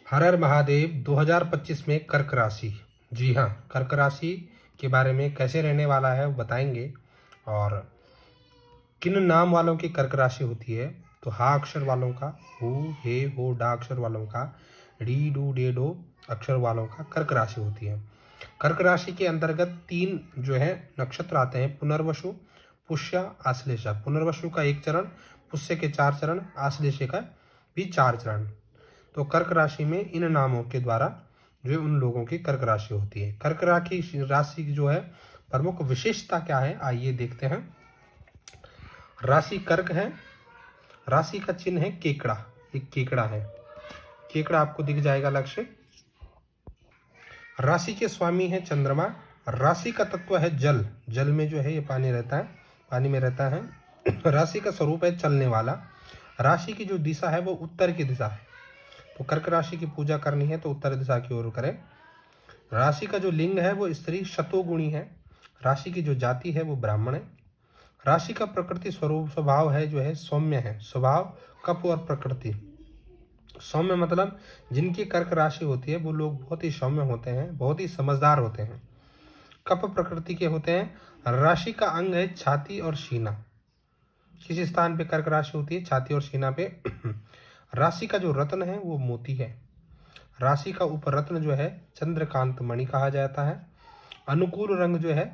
हर हर महादेव। 2025 में कर्क राशि, जी हाँ, कर्क राशि के बारे में कैसे रहने वाला है वो बताएंगे। और किन नाम वालों की कर्क राशि होती है, तो हा अक्षर वालों का, हु हे हो डा अक्षर वालों का, डी डू डे डो अक्षर वालों का कर्क राशि होती है। कर्क राशि के अंतर्गत 3 जो है नक्षत्र आते हैं, पुनर्वसु, पुष्य, आश्लेषा। पुनर्वसु का 1 चरण, पुष्य के 4 चरण, आश्लेषा का भी 4 चरण। तो कर्क राशि में इन नामों के द्वारा जो उन लोगों की कर्क राशि होती है। कर्क राशि की जो है प्रमुख विशेषता क्या है, आइए देखते हैं। राशि कर्क है, राशि का चिन्ह है केकड़ा, एक केकड़ा है, केकड़ा आपको दिख जाएगा अलग से। राशि के स्वामी है चंद्रमा। राशि का तत्व है जल, जल में जो है ये पानी रहता है, पानी में रहता है। राशि का स्वरूप है चलने वाला। राशि की जो दिशा है वो उत्तर की दिशा है, तो कर्क राशि की पूजा करनी है तो उत्तर दिशा की ओर करें। राशि का जो लिंग है वो स्त्री शतोगुणी है। राशि की जो जाति है वो ब्राह्मण है। राशि का प्रकृति स्वरूप स्वभाव है जो है सौम्य है, स्वभाव कप और प्रकृति। सौम्य मतलब जिनकी कर्क राशि होती है वो लोग बहुत ही सौम्य होते हैं, बहुत ही समझदार होते हैं, कप प्रकृति के होते हैं। राशि का अंग है छाती और सीना, किस स्थान पे कर्क राशि होती है, छाती और सीना पे। राशि का जो रत्न है वो मोती है। राशि का उपरत्न जो है चंद्रकांत मणि कहा जाता है। अनुकूल रंग जो है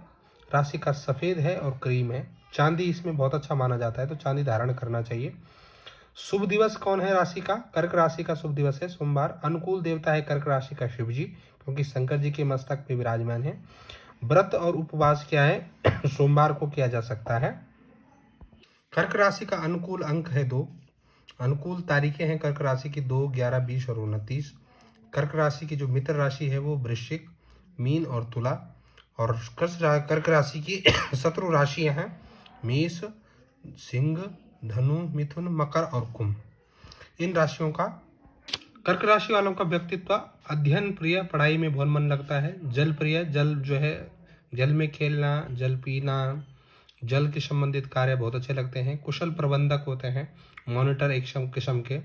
राशि का सफेद है और क्रीम है। चांदी इसमें बहुत अच्छा माना जाता है, तो चांदी धारण करना चाहिए। शुभ दिवस कौन है राशि का, कर्क राशि का शुभ दिवस है सोमवार। अनुकूल देवता है कर्क राशि का शिव जी, क्योंकि शंकर जी के मस्तक पे विराजमान है। व्रत और उपवास क्या है, सोमवार को किया जा सकता है। कर्क राशि का अनुकूल अंक है 2। अनुकूल तारीखें हैं कर्क राशि की 2, 11, 20 और 29। कर्क राशि की जो मित्र राशि है वो वृश्चिक, मीन और तुला। और कर्क राशि की शत्रु राशियां हैं मेष, सिंह, धनु, मिथुन, मकर और कुंभ। इन राशियों का, कर्क राशि वालों का व्यक्तित्व अध्ययन प्रिय, पढ़ाई में बहुत मन लगता है। जल प्रिय, जल जो है जल में खेलना, जल पीना, जल के संबंधित कार्य बहुत अच्छे लगते हैं। कुशल प्रबंधक होते हैं, मॉनिटर एक किस्म के।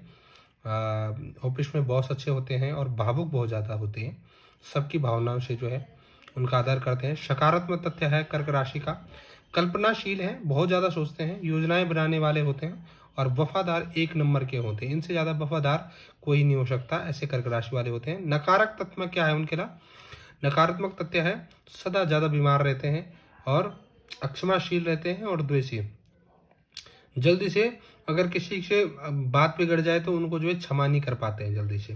ऑफिस में बॉस अच्छे होते हैं और भावुक बहुत ज़्यादा होते हैं, सबकी भावनाओं से जो है उनका आदर करते हैं। सकारात्मक तथ्य है कर्क राशि का, कल्पनाशील है, बहुत ज़्यादा सोचते हैं, योजनाएं बनाने वाले होते हैं और वफादार 1 नंबर के होते हैं। इनसे ज़्यादा वफादार कोई नहीं हो सकता, ऐसे कर्क राशि वाले होते हैं। नकारात्मक तत्व क्या है उनके लिए, नकारात्मक तथ्य है सदा ज़्यादा बीमार रहते हैं और अक्षमाशील रहते हैं और द्वेषी। जल्दी से अगर किसी से बात बिगड़ जाए तो उनको जो है क्षमा नहीं कर पाते हैं जल्दी से।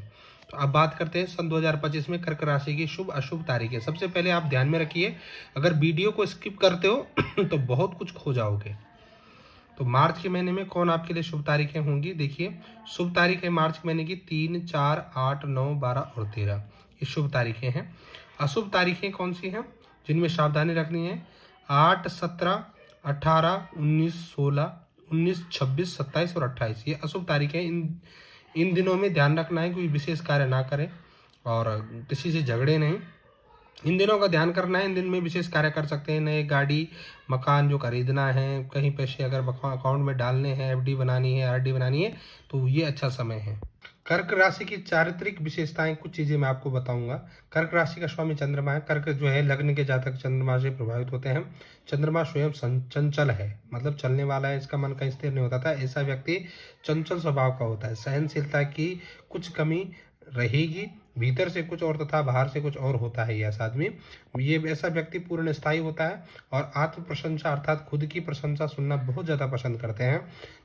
तो अब बात करते हैं सन 2025 में कर्क राशि की शुभ अशुभ तारीखें। सबसे पहले आप ध्यान में रखिए, अगर वीडियो को स्किप करते हो तो बहुत कुछ खो जाओगे। तो मार्च के महीने में कौन आपके लिए शुभ तारीखें होंगी, देखिए। शुभ तारीख है मार्च के महीने की 3, 4, 8, 9, 12 और 13, ये शुभ तारीखें हैं। अशुभ तारीखें कौन सी हैं जिनमें सावधानी रखनी है, 8, 17, 18, 19, 16, 19, 26, 27 और 28, ये अशुभ तारीखें। इन दिनों में ध्यान रखना है कोई विशेष कार्य ना करें और किसी से झगड़े नहीं, इन दिनों का ध्यान करना है। इन दिन में विशेष कार्य कर सकते हैं, नए गाड़ी मकान जो खरीदना है, कहीं पैसे अगर अकाउंट में डालने हैं, एफडी बनानी है, आरडी बनानी है, तो ये अच्छा समय है। कर्क राशि की चारित्रिक विशेषताएं, कुछ चीजें मैं आपको बताऊंगा। कर्क राशि का स्वामी चंद्रमा है। कर्क जो है लग्न के जातक चंद्रमा से प्रभावित होते हैं। चंद्रमा स्वयं चंचल है, मतलब चलने वाला है, इसका मन कहीं स्थिर नहीं होता था। ऐसा व्यक्ति चंचल स्वभाव का होता है। सहनशीलता की कुछ कमी रहेगी, भीतर से कुछ और तथा बाहर से कुछ और होता है। ये ऐसा आदमी, ये ऐसा व्यक्ति पूर्ण स्थायी होता है और आत्म प्रशंसा अर्थात खुद की प्रशंसा सुनना बहुत ज़्यादा पसंद करते हैं।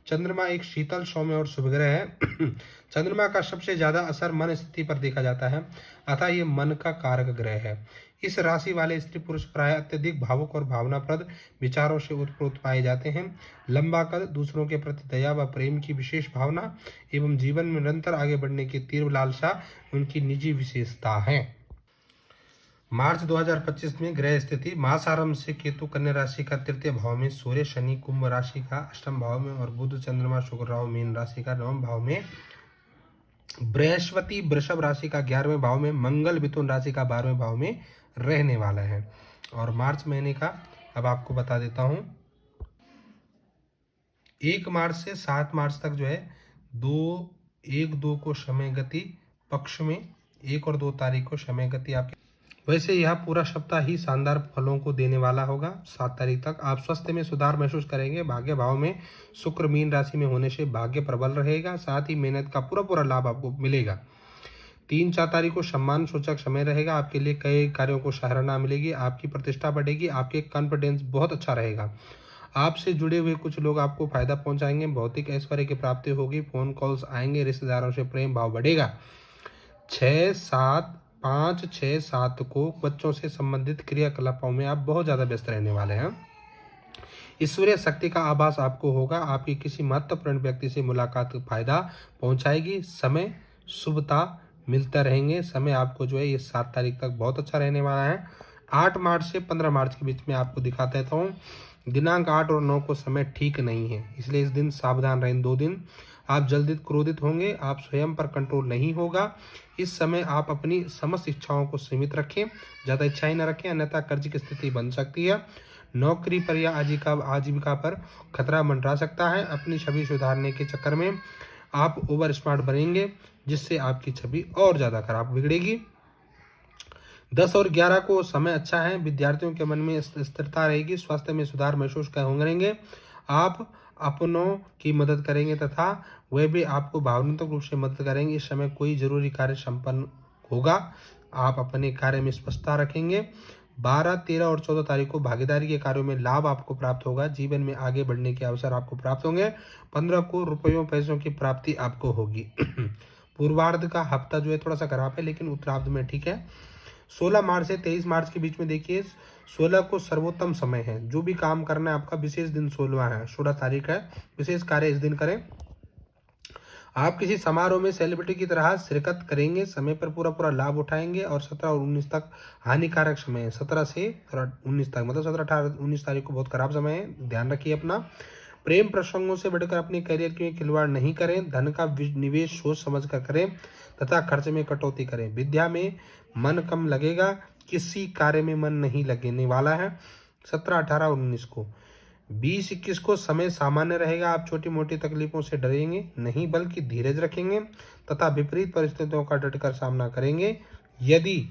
चंद्रमा एक शीतल सौम्य और शुभ ग्रह है। चंद्रमा का सबसे ज़्यादा असर मन स्थिति पर देखा जाता है, अतः ये मन का कारक ग्रह है। इस राशि वाले स्त्री पुरुष प्राय अत्यधिक भावुक और भावनाप्रद विचारों से उत्प्रोत पाए जाते हैं। लंबा कद, दूसरों के प्रति दया व प्रेम की विशेष भावना एवं जीवन में निरंतर आगे बढ़ने की तीव्र लालसा उनकी निजी विशेषता है। मार्च 2025 में ग्रह स्थिति, मास आरंभ से केतु कन्या राशि का 3य भाव में, सूर्य शनि कुंभ राशि का 8म भाव में और बुध चंद्रमा शुक्र राहु मीन राशि का 9वें भाव में, बृहस्पति वृषभ राशि का 11वें भाव में, मंगल मिथुन राशि का 12वें भाव में रहने वाला है। और मार्च महीने का अब आपको बता देता हूं, 1 मार्च से 7 मार्च तक जो है 1-2 को समय गति पक्ष में 1 और 2 तारीख को समय गति आपकी। वैसे यह पूरा सप्ताह ही शानदार फलों को देने वाला होगा। 7 तारीख तक आप स्वास्थ्य में सुधार महसूस करेंगे। भाग्य भाव में शुक्र मीन राशि में होने से भाग्य प्रबल रहेगा, साथ ही मेहनत का पूरा लाभ आपको मिलेगा। 3-4 तारीख को सम्मान सूचक समय रहेगा। आपके लिए कई कार्यों को सराहना मिलेगी, आपकी प्रतिष्ठा बढ़ेगी, आपके कॉन्फिडेंस बहुत अच्छा रहेगा। आपसे जुड़े हुए कुछ लोग आपको फायदा पहुंचाएंगे, भौतिक ऐश्वर्य की प्राप्ति होगी, फोन कॉल्स आएंगे, रिश्तेदारों से प्रेम भाव बढ़ेगा। 5-6-7 को बच्चों से संबंधित क्रियाकलापों में आप बहुत ज़्यादा व्यस्त रहने वाले हैं। ईश्वरीय शक्ति का आभास आपको होगा। आपकी किसी महत्वपूर्ण व्यक्ति से मुलाकात फायदा पहुंचाएगी। समय शुभता मिलता रहेंगे। समय आपको जो है ये 7 तारीख तक बहुत अच्छा रहने वाला है। 8 मार्च से 15 मार्च के बीच में आपको दिखा देता हूँ। दिनांक 8 और 9 को समय ठीक नहीं है, इसलिए इस दिन सावधान रहें। 2 दिन आप जल्दी क्रोधित होंगे, आप स्वयं पर कंट्रोल नहीं होगा। इस समय आप अपनी समस्त इच्छाओं को सीमित रखें, ज़्यादा इच्छाएं न रखें, अन्यथा कर्ज की स्थिति बन सकती है। नौकरी पर या आजीविका पर खतरा मंडरा सकता है। अपनी छवि सुधारने के चक्कर में आप ओवर स्मार्ट बनेंगे, जिससे आपकी छवि और ज़्यादा खराब बिगड़ेगी। 10 और 11 को समय अच्छा है। विद्यार्थियों के मन में स्थिरता रहेगी, स्वास्थ्य में सुधार महसूस करेंगे। आप अपनों की मदद करेंगे तथा वे भी आपको भावनात्मक रूप से मदद करेंगे। इस समय कोई जरूरी कार्य संपन्न होगा। आप अपने कार्य में स्पष्टता रखेंगे। 12, 13 और 14 तारीख को भागीदारी के कार्यों में लाभ आपको प्राप्त होगा। जीवन में आगे बढ़ने के अवसर आपको प्राप्त होंगे। 15 को रुपयों पैसों की प्राप्ति आपको होगी। पूर्वार्ध का हफ्ता जो है थोड़ा सा खराब है, लेकिन उत्तरार्ध में ठीक है। 16 मार्च से 23 मार्च के बीच में देखिए, 16 को सर्वोत्तम समय है। जो भी काम करना है आपका विशेष दिन 16 है, 16 तारीख है। विशेष कार्य इस दिन करें। आप किसी समारोह में सेलिब्रिटी की तरह शिरकत करेंगे, समय पर पूरा लाभ उठाएंगे। और 17 और 19 तक हानिकारक समय है। 17 से 19 तक, मतलब 17, 18, 19 तारीख को बहुत खराब समय है, ध्यान रखिए अपना। प्रेम प्रसंगों से बढ़कर अपने करियर के खिलवाड़ नहीं करें। धन का निवेश सोच समझ कर करें तथा खर्च में कटौती करें। विद्या में मन कम लगेगा, किसी कार्य में मन नहीं लगने वाला है। 17, 18 और 19 को। 20, 21 को समय सामान्य रहेगा। आप छोटी मोटी तकलीफों से डरेंगे नहीं, बल्कि धीरज रखेंगे तथा विपरीत परिस्थितियों का डटकर सामना करेंगे। यदि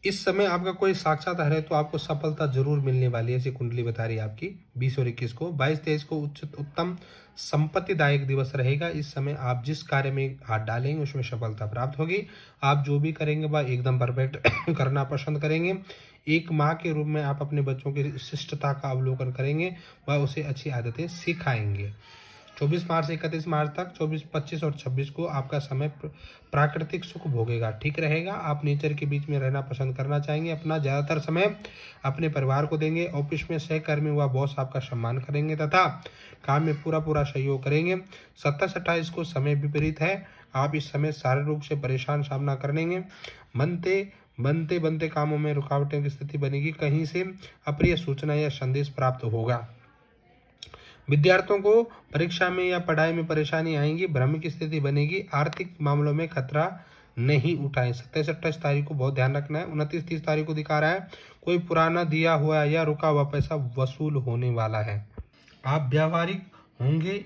इस समय आपका कोई साक्षात्कार है तो आपको सफलता जरूर मिलने वाली है, ऐसी कुंडली बता रही है आपकी। 20 और 21 को। 22, 23 को उत्तम संपत्तिदायक दिवस रहेगा। इस समय आप जिस कार्य में हाथ डालेंगे उसमें सफलता प्राप्त होगी। आप जो भी करेंगे वह एकदम परफेक्ट करना पसंद करेंगे। एक माँ के रूप में आप अपने बच्चों की शिष्टता का अवलोकन करेंगे, वह उसे अच्छी आदतें सिखाएंगे। 24 मार्च से 31 मार्च तक, 24, 25 और 26 को आपका समय प्राकृतिक सुख भोगेगा, ठीक रहेगा। आप नेचर के बीच में रहना पसंद करना चाहेंगे। अपना ज़्यादातर समय अपने परिवार को देंगे। ऑफिस में सहकर्मी व बॉस आपका सम्मान करेंगे तथा काम में पूरा सहयोग करेंगे। 27, 28 को समय विपरीत है। आप इस समय शारीरिक रूप से परेशान सामना करेंगे। बनते कामों में रुकावटों की स्थिति बनेगी। कहीं से अप्रिय सूचना या संदेश प्राप्त होगा। विद्यार्थियों को परीक्षा में या पढ़ाई में परेशानी आएगी, भ्रम की स्थिति बनेगी। आर्थिक मामलों में खतरा नहीं उठाएं। 27, 28 तारीख को बहुत ध्यान रखना है। 29, 30 तारीख को दिखा रहा है कोई पुराना दिया हुआ या रुका हुआ पैसा वसूल होने वाला है। आप व्यावहारिक होंगे।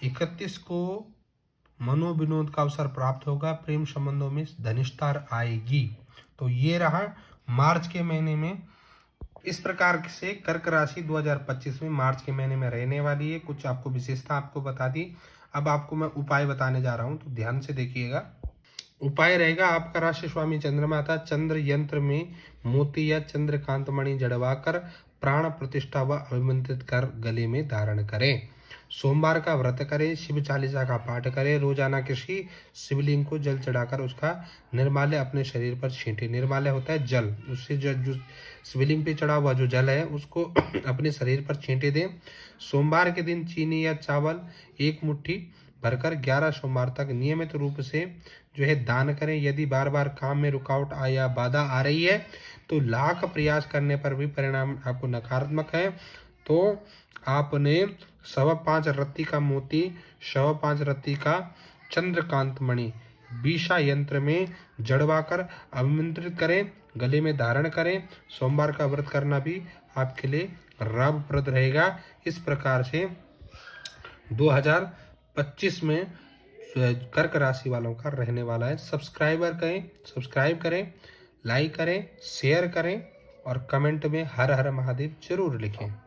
31 को मनोविनोद का अवसर प्राप्त होगा। प्रेम संबंधों में धनिष्ठता आएगी। तो ये रहा मार्च के महीने में। इस प्रकार से कर्क राशि 2025 में मार्च के महीने में रहने वाली है। कुछ आपको विशेषता आपको बता दी। अब आपको मैं उपाय बताने जा रहा हूं, तो ध्यान से देखिएगा। उपाय रहेगा, आपका राशि स्वामी चंद्रमा था। चंद्र यंत्र में मोती या चंद्रकांत मणि जड़वाकर प्राण प्रतिष्ठा व अभिमंत्रित कर गले में धारण करें। सोमवार का व्रत करें। शिव चालीसा का पाठ करें। रोजाना किसी शिवलिंग को जल चढ़ाकर उसका निर्माल्य अपने शरीर पर छींटे। निर्माल्य होता है जल, उससे जो शिवलिंग पे चढ़ा हुआ जो जल है उसको अपने शरीर पर छींटे दें। सोमवार के दिन चीनी या चावल 1 मुट्ठी भरकर 11 सोमवार तक नियमित रूप से जो है दान करें। यदि बार बार काम में रुकावट या बाधा आ रही है तो लाख प्रयास करने पर भी परिणाम आपको नकारात्मक है, तो आपने 5.25 रत्ती का मोती, 5.25 रत्ती का चंद्रकांत मणि बीशा यंत्र में जड़वाकर अभिमंत्रित करें, गले में धारण करें। सोमवार का व्रत करना भी आपके लिए लाभप्रद रहेगा। इस प्रकार से 2025 में कर्क राशि वालों का रहने वाला है। सब्सक्राइब करें, लाइक करें, शेयर करें और कमेंट में हर हर महादेव जरूर लिखें।